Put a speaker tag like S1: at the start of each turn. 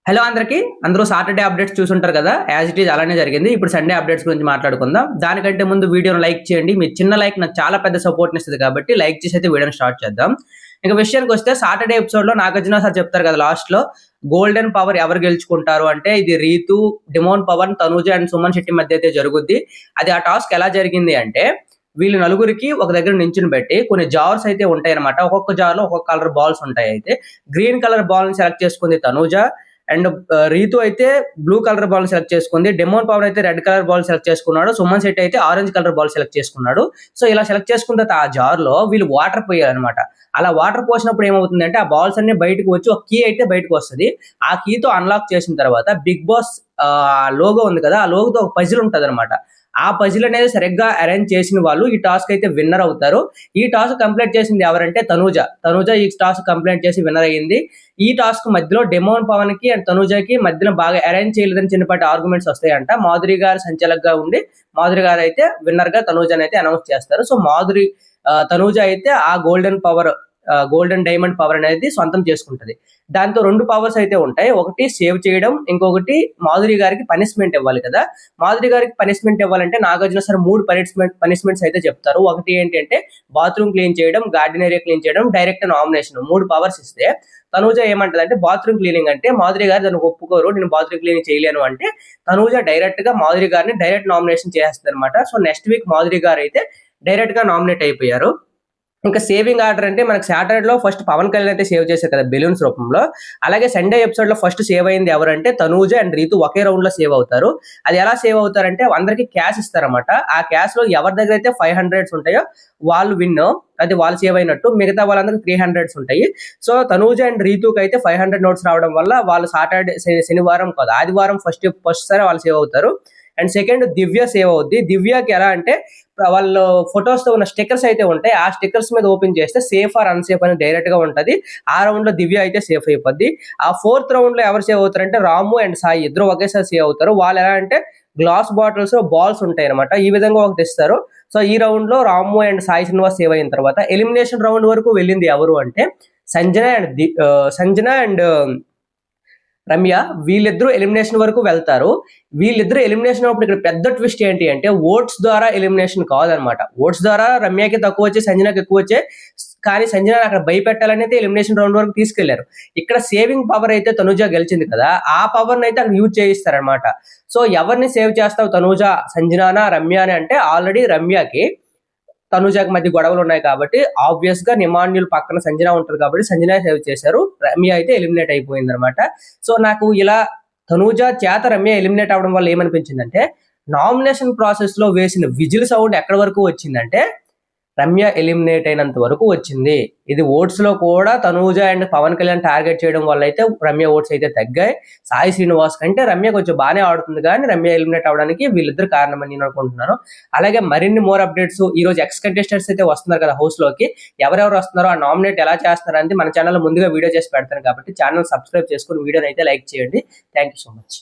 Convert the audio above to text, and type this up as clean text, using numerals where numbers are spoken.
S1: Hello అందరికి అందరూ Saturday updates చూసుంటారు కదా. యాజ్ ఇట్ ఈజ్ అలానే జరిగింది. ఇప్పుడు సండే అప్డేట్స్ గురించి మాట్లాడుకుందాం. దానికంటే ముందు వీడియోను లైక్ చేయండి. మీ చిన్న లైక్ నాకు చాలా పెద్ద సపోర్ట్ ఇస్తుంది కాబట్టి లైక్ చేసి అయితే వీడియోని స్టార్ట్ చేద్దాం. ఇంకా విషయానికి వస్తే సాటర్డే ఎపిసోడ్ లో నాగార్జున సార్ చెప్తారు కదా లాస్ట్ లో గోల్డెన్ పవర్ ఎవరు గెలుచుకుంటారు అంటే ఇది రీతు, డిమోన్ పవన్, తనూజ అండ్ సుమన్ శెట్టి మధ్య అయితే జరుగుద్ది. అది ఆ టాస్క్ ఎలా జరిగింది అంటే వీళ్ళు నలుగురికి ఒక దగ్గర నించుని పెట్టి కొన్ని జార్స్ అయితే ఉంటాయి అనమాట. ఒక్కొక్క జార్ లో ఒక్కొక్క కలర్ బాల్స్ ఉంటాయి. అయితే గ్రీన్ కలర్ బాల్ ని సెలెక్ట్ చేసుకుంది తనూజ అండ్ రీతు అయితే బ్లూ కలర్ బాల్ సెలెక్ట్ చేసుకుంది. డెమోన్ పవన్ అయితే రెడ్ కలర్ బాల్ సెలెక్ట్ చేసుకున్నాడు. సుమన్ శెట్టి అయితే ఆరెంజ్ కలర్ బాల్ సెలెక్ట్ చేసుకున్నాడు. సో ఇలా సెలెక్ట్ చేసుకున్న తర్వాత ఆ జార్ లో వీళ్ళు వాటర్ పోయారనమాట. అలా వాటర్ పోసినప్పుడు ఏమవుతుందంటే ఆ బాల్స్ అన్ని బయటకు వచ్చి ఒక కీ అయితే బయటకు వస్తుంది. ఆ కీతో అన్లాక్ చేసిన తర్వాత బిగ్ బాస్ లోగో ఉంది కదా, ఆ లోగోతో ఒక పజిల్ ఉంటుంది అనమాట. ఆ పజిల్ అనేది సరిగ్గా అరేంజ్ చేసిన వాళ్ళు ఈ టాస్క్ అయితే విన్నర్ అవుతారు. ఈ టాస్క్ కంప్లీట్ చేసింది ఎవరంటే తనూజ ఈ టాస్క్ కంప్లీట్ చేసి విన్నర్ అయ్యింది. ఈ టాస్క్ మధ్యలో డెమోన్ పవన్ కి అండ్ తనూజకి మధ్యన బాగా అరేంజ్ చేయలేదని చిన్నపాటి ఆర్గ్యుమెంట్స్ వస్తాయంట. మాధురి గారు సంచాలకుగా ఉండి మాధురి గారు అయితే విన్నర్ గా తనూజని అయితే అనౌన్స్ చేస్తారు. సో తనూజ అయితే ఆ గోల్డెన్ డైమండ్ పవర్ అనేది సొంతం చేసుకుంటది. దాంతో రెండు పవర్స్ అయితే ఉంటాయి. ఒకటి సేవ్ చేయడం, ఇంకొకటి మాధురి గారికి పనిష్మెంట్ ఇవ్వాలి కదా. మాధురి గారికి పనిష్మెంట్ ఇవ్వాలంటే నాగార్జున సార్ 3 పనిష్మెంట్స్ అయితే చెప్తారు. ఒకటి ఏంటంటే బాత్రూమ్ క్లీన్ చేయడం, గార్డెన్ ఏరియా క్లీన్ చేయడం, డైరెక్ట్ నామినేషన్, 3 పవర్స్ ఇస్తే తనూజ ఏమంటది అంటే బాత్రూమ్ క్లీనింగ్ అంటే మాధురి గారు దానికి ఒప్పుకోరు, నేను బాత్రూమ్ క్లీనింగ్ చేయలేను అంటే తనూజ డైరెక్ట్ గా మాధురి గారిని డైరెక్ట్ నామినేషన్ చేస్తుంది అనమాట. సో నెక్స్ట్ వీక్ మాధురి గారు అయితే డైరెక్ట్ గా నామినేట్ అయిపోయారు. ఇంకా సేవింగ్ ఆర్డర్ అంటే మనకి సాటర్డే లో ఫస్ట్ పవన్ కళ్యాణ్ అయితే సేవ్ చేశారు కదా బెలూన్స్ రూపంలో. అలాగే సండే ఎపిసోడ్ లో ఫస్ట్ సేవ్ అయింది ఎవరంటే తనూజ అండ్ రీతు ఒకే రౌండ్ లో సేవ్ అవుతారు. అది ఎలా సేవ్ అవుతారంటే అందరికి క్యాష్ ఇస్తారన్నమాట. ఆ క్యాష్ లో ఎవరి దగ్గర అయితే 500 ఉంటాయో వాళ్ళు విన్, అది వాళ్ళు సేవ్ అయినట్టు. మిగతా వాళ్ళందరికి 300 ఉంటాయి. సో తనూజ అండ్ రీతుకి అయితే 500 నోట్స్ రావడం వల్ల వాళ్ళు శనివారం కాదు ఆదివారం ఫస్ట్ సారి వాళ్ళు సేవ్ అవుతారు. అండ్ సెకండ్ దివ్య సేవ్ అవుద్ది. దివ్యకి ఎలా అంటే వాళ్ళు ఫొటోస్ తో ఉన్న స్టిక్కర్స్ అయితే ఉంటాయి. ఆ స్టిక్కర్స్ మీద ఓపెన్ చేస్తే సేఫ్ ఆర్ అన్సేఫ్ అని డైరెక్ట్ గా ఉంటది. ఆ రౌండ్ లో దివ్య అయితే సేఫ్ అయిపోద్ది. ఆ 4th రౌండ్ లో ఎవరు సేవ్ అవుతారంటే రాము అండ్ సాయి ఇద్దరు ఒకేసారి సేవ్ అవుతారు. వాళ్ళు ఎలా అంటే గ్లాస్ బాటిల్స్ లో బాల్స్ ఉంటాయి అనమాట. ఈ విధంగా ఒకటి ఇస్తారు. సో ఈ రౌండ్ లో రాము అండ్ సాయి శ్రీనివాస్ సేవ్ అయిన తర్వాత ఎలిమినేషన్ రౌండ్ వరకు వెళ్ళింది ఎవరు అంటే సంజన అండ్ రమ్య. వీళ్ళిద్దరూ ఎలిమినేషన్ వరకు వెళ్తారు. వీళ్ళిద్దరు ఎలిమినేషన్ అప్పుడు ఇక్కడ పెద్ద ట్విస్ట్ ఏంటి అంటే ఓట్స్ ద్వారా ఎలిమినేషన్ కాదనమాట. ఓట్స్ ద్వారా రమ్యకి తక్కువ వచ్చే, సంజనకి ఎక్కువ వచ్చే, కానీ సంజన అక్కడ భయపెట్టాలని అయితే ఎలిమినేషన్ రౌండ్ వరకు తీసుకెళ్లారు. ఇక్కడ సేవింగ్ పవర్ అయితే తనూజ గెలిచింది కదా, ఆ పవర్ అయితే అక్కడ యూజ్ చేయిస్తారనమాట. సో ఎవరిని సేవ్ చేస్తావు తనూజ, సంజనానా, రమ్య అని అంటే ఆల్రెడీ రమ్యకి తనుజాకి మధ్య గొడవలు ఉన్నాయి కాబట్టి ఆబ్వియస్ గా నిమాన్యుల్ పక్కన సంజన ఉంటుంది కాబట్టి సంజన సేవ్ చేశారు. రమ్య అయితే ఎలిమినేట్ అయిపోయింది అనమాట. సో నాకు ఇలా తనూజ చేత రమ్య ఎలిమినేట్ అవడం వల్ల ఏమనిపించిందంటే నామినేషన్ ప్రాసెస్ లో వేసిన విజిల్ సౌండ్ ఎక్కడి వరకు వచ్చిందంటే రమ్య ఎలిమినేట్ అయినంత వరకు వచ్చింది. ఇది ఓట్స్ లో కూడా తనూజ అండ్ పవన్ కళ్యాణ్ టార్గెట్ చేయడం వల్ల అయితే రమ్య ఓట్స్ అయితే తగ్గాయి. సాయి శ్రీనివాస్ కంటే రమ్య కొంచెం బాగానే ఆడుతుంది, కానీ రమ్య ఎలిమినేట్ అవడానికి వీళ్ళిద్దరు కారణమని నేను అనుకుంటున్నాను. అలాగే మరిన్ని మోర్ అప్డేట్స్ ఈ రోజు ఎక్స్ కంటెస్టెంట్స్ అయితే వస్తున్నారు కదా హౌస్ లోకి, ఎవరెవరు వస్తున్నారో ఆ నామినేట్ ఎలా చేస్తున్నారు అనేది మన ఛానల్ ముందుగా వీడియో చేసి పెడతాను కాబట్టి ఛానల్ సబ్స్క్రైబ్ చేసుకుని వీడియోని అయితే లైక్ చేయండి. Thank you so much.